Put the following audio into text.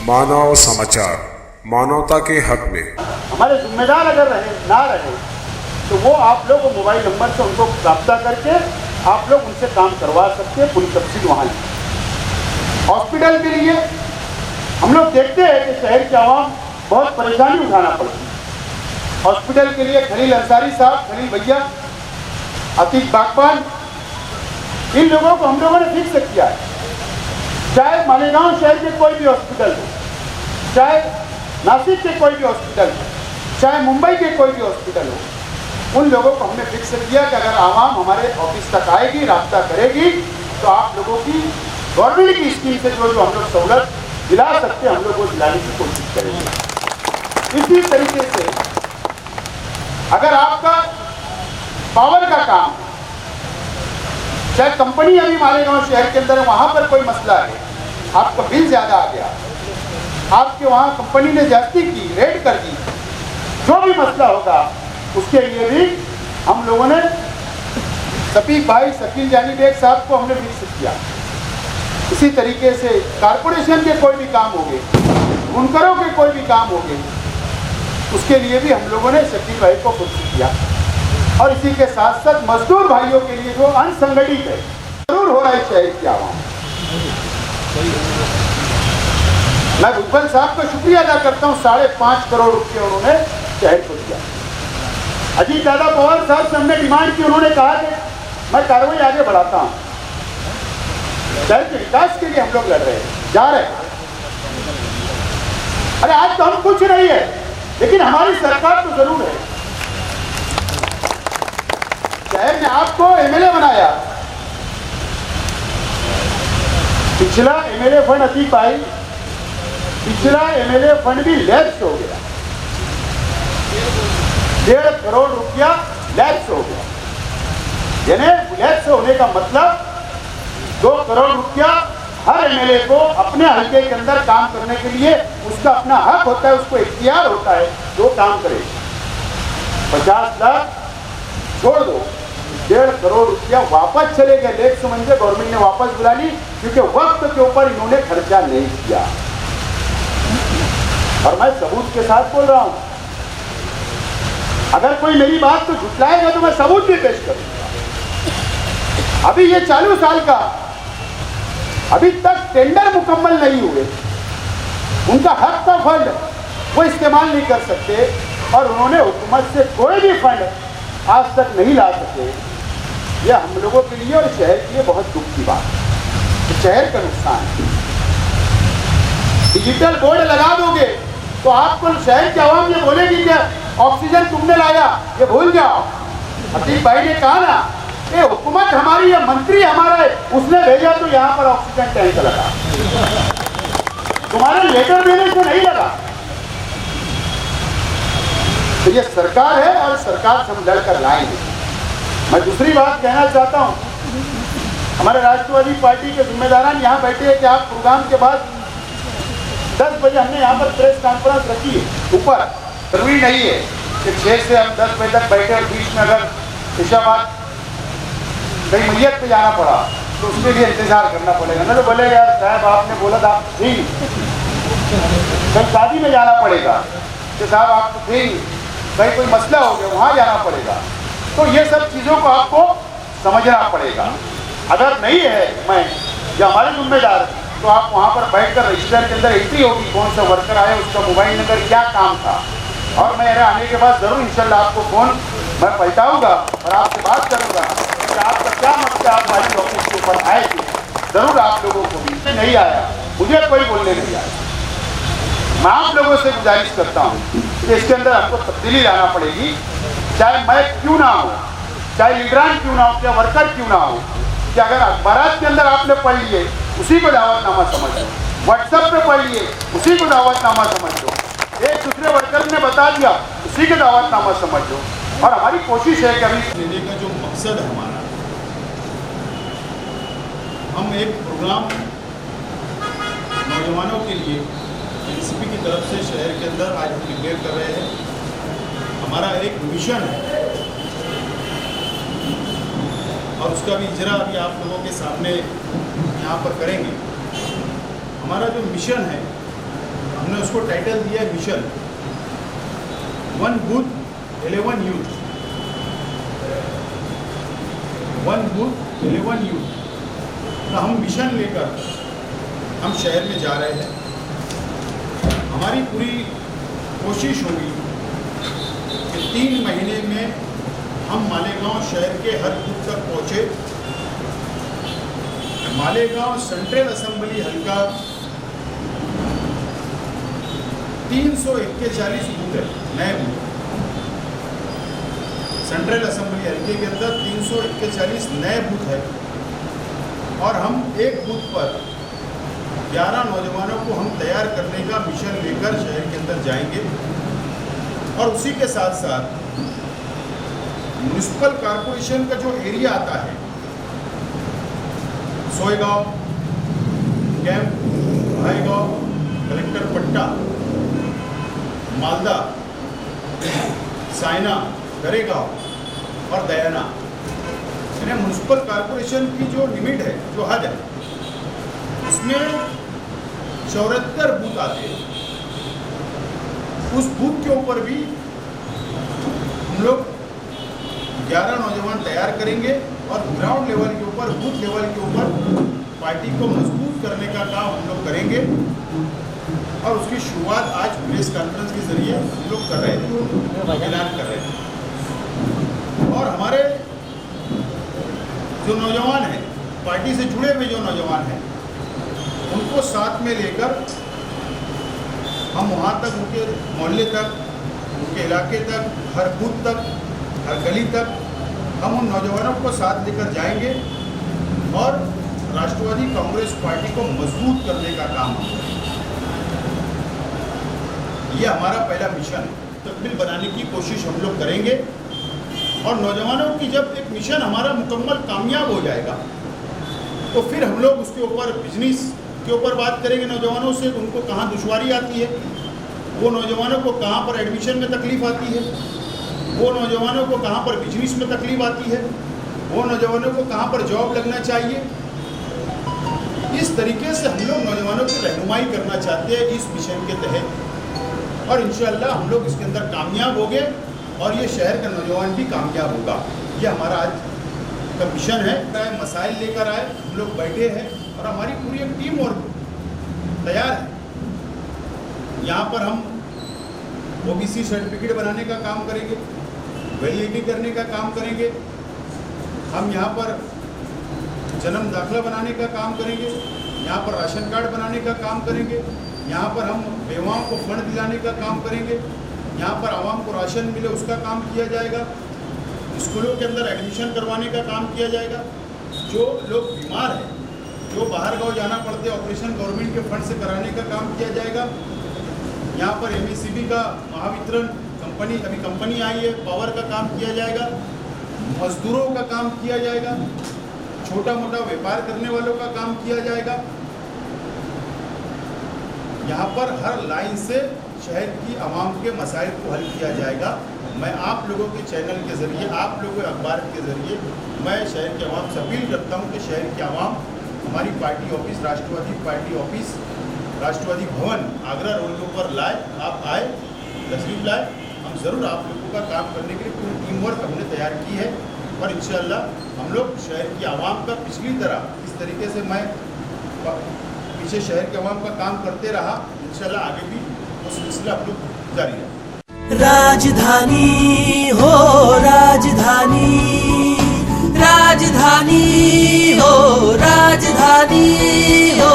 मानव समाचार, मानवता के हक में। हमारे जिम्मेदार अगर ना रहे तो वो आप लोग मोबाइल नंबर से उनको रब्ता करके आप लोग उनसे काम करवा सकते हैं। पूरी तफसील वहाँ लिखी। हॉस्पिटल के लिए हम लोग देखते हैं कि शहर के आवाम बहुत परेशानी उठाना पड़ती है। हॉस्पिटल के लिए खलील अंसारी साहब, खलील भैया, अतीक बागबान, इन लोगों को हम लोगों ने फिक्स किया है। चाहे मालेगांव शहर के कोई भी हॉस्पिटल हो, चाहे नासिक के कोई भी हॉस्पिटल हो, चाहे मुंबई के कोई भी हॉस्पिटल हो, उन लोगों को हमने फिक्स किया कि अगर आवाम हमारे ऑफिस तक आएगी, राब्ता करेगी, तो आप लोगों की गवर्नमेंट की स्कीम से जो हम लोग सहूलत दिला सकते हैं, हम लोग वो दिलाने की कोशिश करेंगे। इसी तरीके से अगर आपका पावर का काम, चाहे कंपनी अभी मालेगांव शहर के अंदर है, वहाँ पर कोई मसला है, आपका बिल ज़्यादा आ गया, आपके वहाँ कंपनी ने ज्यादती की, रेड कर दी, जो भी मसला होगा उसके लिए भी हम लोगों ने शफीक भाई, शकील जानी बेग साहब को हमने फिक्स किया। इसी तरीके से कारपोरेशन के कोई भी काम हो गए, बुनकरों के कोई भी काम हो गए, उसके लिए भी हम लोगों ने शकील भाई को फिक्स किया। और इसी के साथ साथ मजदूर भाइयों के लिए जो अनसंगठित है, जरूर हो रहा है शहर की आवाम। मैं भुजबल साहब का शुक्रिया अदा करता हूँ, 5.5 करोड़ रुपये उन्होंने शहर को दिया। अजीत दादा पवार साहब से हमने डिमांड की, उन्होंने कहा कि मैं कार्रवाई आगे बढ़ाता हूँ। शहर के विकास के लिए हम लोग लड़ रहे हैं, जा रहे हैं। अरे आज तो हम कुछ नहीं है, लेकिन हमारी सरकार तो जरूर है। शहर ने आपको एमएलए बनाया, पिछला एमएलए फंड अतीक भाई, पिछला एमएलए फंड भी लैप्स हो गया, 1.5 करोड़ रुपया लैप्स हो गया। यानी लैप्स होने का मतलब 2 करोड़ रुपया हर एमएलए को अपने हल्के के अंदर काम करने के लिए उसका अपना हक होता है, उसको इख्तियार होता है, जो काम करे। 50 लाख छोड़ दो, 1.5 करोड़ रुपया वापस चले गए। लेट समझे गवर्नमेंट ने वापस बुला ली, क्योंकि वक्त के ऊपर इन्होंने खर्चा नहीं किया। और मैं सबूत के साथ बोल रहा हूं, अगर कोई मेरी बात को झुटलाएगा तो मैं सबूत भी पेश करूंगा। अभी ये चालू साल का अभी तक टेंडर मुकम्मल नहीं हुए, उनका हक का फंड वो इस्तेमाल नहीं कर सकते, और उन्होंने हुकूमत से कोई भी फंड आज तक नहीं ला सके। यह हम लोगों के लिए और शहर के लिए बहुत दुख की बात है। शहर का नुकसान है। डिजिटल बोर्ड लगा दोगे तो आपको शहर के आवाम ये बोलेगी कि ऑक्सीजन तुमने लाया, ये भूल जाओ। अतीक भाई ने कहा ना, ये हुकूमत हमारी, ये मंत्री हमारा है, उसने भेजा तो यहाँ पर ऑक्सीजन टैंक लगा, तुम्हारे लेटर देने से नहीं लगा। तो ये सरकार है और सरकार से हम लड़कर लाएंगे। मैं दूसरी बात कहना चाहता हूँ, हमारे राष्ट्रवादी पार्टी के जिम्मेदारान यहाँ बैठे हैं कि आप प्रोग्राम के बाद 10 बजे हमने यहाँ पर प्रेस कॉन्फ्रेंस रखी है। ऊपर जरूरी नहीं है कि 6 से हम 10 बजे तक बैठे और बीच में अगर इशाबाद कहीं मैयत पे जाना पड़ा तो उसके लिए इंतजार करना पड़ेगा ना। तो बोले यार साहब आपने बोला था आप थी, कहीं शादी में जाना पड़ेगा तो साहब आप तो थे, कहीं कोई मसला हो गया वहाँ जाना पड़ेगा। तो ये सब चीज़ों को आपको समझना पड़ेगा। अगर नहीं है मैं या हमारे जिम्मेदार, तो आप वहाँ पर बैठकर रजिस्टर के अंदर एंट्री होगी, कौन सा वर्कर आया, उसका मोबाइल नंबर, क्या काम था, और मैं आने के बाद ज़रूर इंशाल्लाह आपको फ़ोन मैं पलटाऊँगा और आपसे बात करूँगा कि आपका क्या मसला, आप हमारी ऑफिस के ऊपर आए थे। ज़रूर आप लोगों को भी नहीं आया, मुझे कोई बोलने नहीं आया। मैं आप लोगों से गुजारिश करता हूँ कि इसके अंदर आपको तब्दीली लाना पड़ेगी, चाहे मैं क्यों ना हो, चाहे लीडरान क्यों ना हो, या वर्कर क्यों ना हो, कि अगर अखबारात के अंदर आपने पढ़ लिए उसी को दावतनामा समझ लो, व्हाट्सएप पे पढ़ लिए उसी को दावतनामा समझ लो, एक दूसरे वर्कर ने बता दिया उसी के दावतनामा समझ लो। और हमारी कोशिश है कि अभी देने का जो मकसद है हमारा, हम एक प्रोग्राम नौजवानों के लिए एनसीपी की तरफ से शहर के अंदर आज हम डिक्लेयर कर रहे हैं। हमारा एक मिशन है और उसका भी इजरा अभी आप लोगों के सामने यहाँ पर करेंगे। हमारा जो मिशन है हमने उसको टाइटल दिया है mission 1 booth 11 youth. 1 booth 11 youth. तो हम मिशन लेकर हम शहर में जा रहे हैं। हमारी पूरी कोशिश होगी कि 3 महीने में हम मालेगांव शहर के हर बूथ तक पहुँचे। मालेगांव सेंट्रल असेंबली हल्का 341 बूथ है, नए बूथ। सेंट्रल असेंबली हल्के के अंदर 341 नए बूथ है और हम एक बूथ पर 11 नौजवानों को हम तैयार करने का मिशन लेकर शहर के अंदर जाएंगे। और उसी के साथ साथ म्युनिसिपल कॉरपोरेशन का जो एरिया आता है, सोयगांव, कैंप, भाईगांव, कलेक्टर पट्टा, मालदा, साइना, गरेगांव और दयाना, यानी म्युनिसिपल कॉरपोरेशन की जो लिमिट है, जो हद है, उसमें 74 बूथ आते हैं। उस बूथ के ऊपर भी हम लोग 11 नौजवान तैयार करेंगे और ग्राउंड लेवल के ऊपर, बूथ लेवल के ऊपर पार्टी को मजबूत करने का काम हम लोग करेंगे। और उसकी शुरुआत आज प्रेस कॉन्फ्रेंस के जरिए हम लोग कर रहे हैं, ऐलान कर रहे हैं। और हमारे जो नौजवान हैं, पार्टी से जुड़े हुए जो नौजवान हैं, उनको साथ में लेकर हम वहाँ तक, उनके मोहल्ले तक, उनके इलाके तक, हर बूथ तक, हर गली तक हम उन नौजवानों को साथ लेकर जाएंगे और राष्ट्रवादी कांग्रेस पार्टी को मजबूत करने का काम हम करेंगे। ये हमारा पहला मिशन है। तकमील बनाने की कोशिश हम लोग करेंगे और नौजवानों की जब एक मिशन हमारा मुकम्मल कामयाब हो जाएगा तो फिर हम लोग उसके ऊपर बिजनेस के ऊपर बात करेंगे। नौजवानों से उनको कहाँ दुश्वारी आती है, वो नौजवानों को कहाँ पर एडमिशन में तकलीफ आती है, वो नौजवानों को कहाँ पर बिजनेस में तकलीफ आती है, वो नौजवानों को कहाँ पर जॉब लगना चाहिए। इस तरीके से हम लोग नौजवानों की रहनुमाई करना चाहते हैं इस मिशन के तहत और इंशाअल्लाह हम लोग इसके अंदर कामयाब होंगे और ये शहर का नौजवान भी कामयाब होगा। ये हमारा आज का मिशन है। मसाइल लेकर आए, हम लोग बैठे हैं और हमारी पूरी एक टीम और तैयार है। यहाँ पर हम OBC सर्टिफिकेट बनाने का काम करेंगे, वैलिडिटी करने का काम करेंगे, हम यहाँ पर जन्म दाखिला बनाने का काम करेंगे, यहाँ पर राशन कार्ड बनाने का काम करेंगे, यहाँ पर हम बेवाओं को फंड दिलाने का काम करेंगे, यहाँ पर आवाम को राशन मिले उसका काम किया जाएगा, स्कूलों के अंदर एडमिशन करवाने का काम किया जाएगा। जो लोग बीमार हैं, जो बाहर गाँव जाना पड़ते हैं, ऑपरेशन गवर्नमेंट के फंड से कराने का काम किया जाएगा। यहाँ पर MECB का महावितरण कंपनी, अभी कंपनी आई है, पावर का काम किया जाएगा, मजदूरों का काम किया जाएगा, छोटा मोटा व्यापार करने वालों का काम किया जाएगा। यहाँ पर हर लाइन से शहर की आवाम के मसाइल को हल किया जाएगा। मैं आप लोगों के चैनल के ज़रिए, आप लोगों के अखबार के ज़रिए मैं शहर के आवाम से अपील करता हूँ कि शहर की आवाम हमारी पार्टी ऑफिस, राष्ट्रवादी party office, Rashtrawadi Bhavan Agra road के ऊपर लाए, आप आए, तशरीफ लाए। हम ज़रूर आप लोगों का काम करने के लिए पूरी टीम वर्क हमने तैयार की है और इंशाअल्लाह हम लोग शहर की आवाम का पिछली तरह इस तरीके से मैं पीछे शहर के आवाम का काम करते रहा, इंशाअल्लाह आगे भी वो सिलसिला हम लोग जारी है। राजधानी हो राजधानी, राजधानी हो राजधानी हो।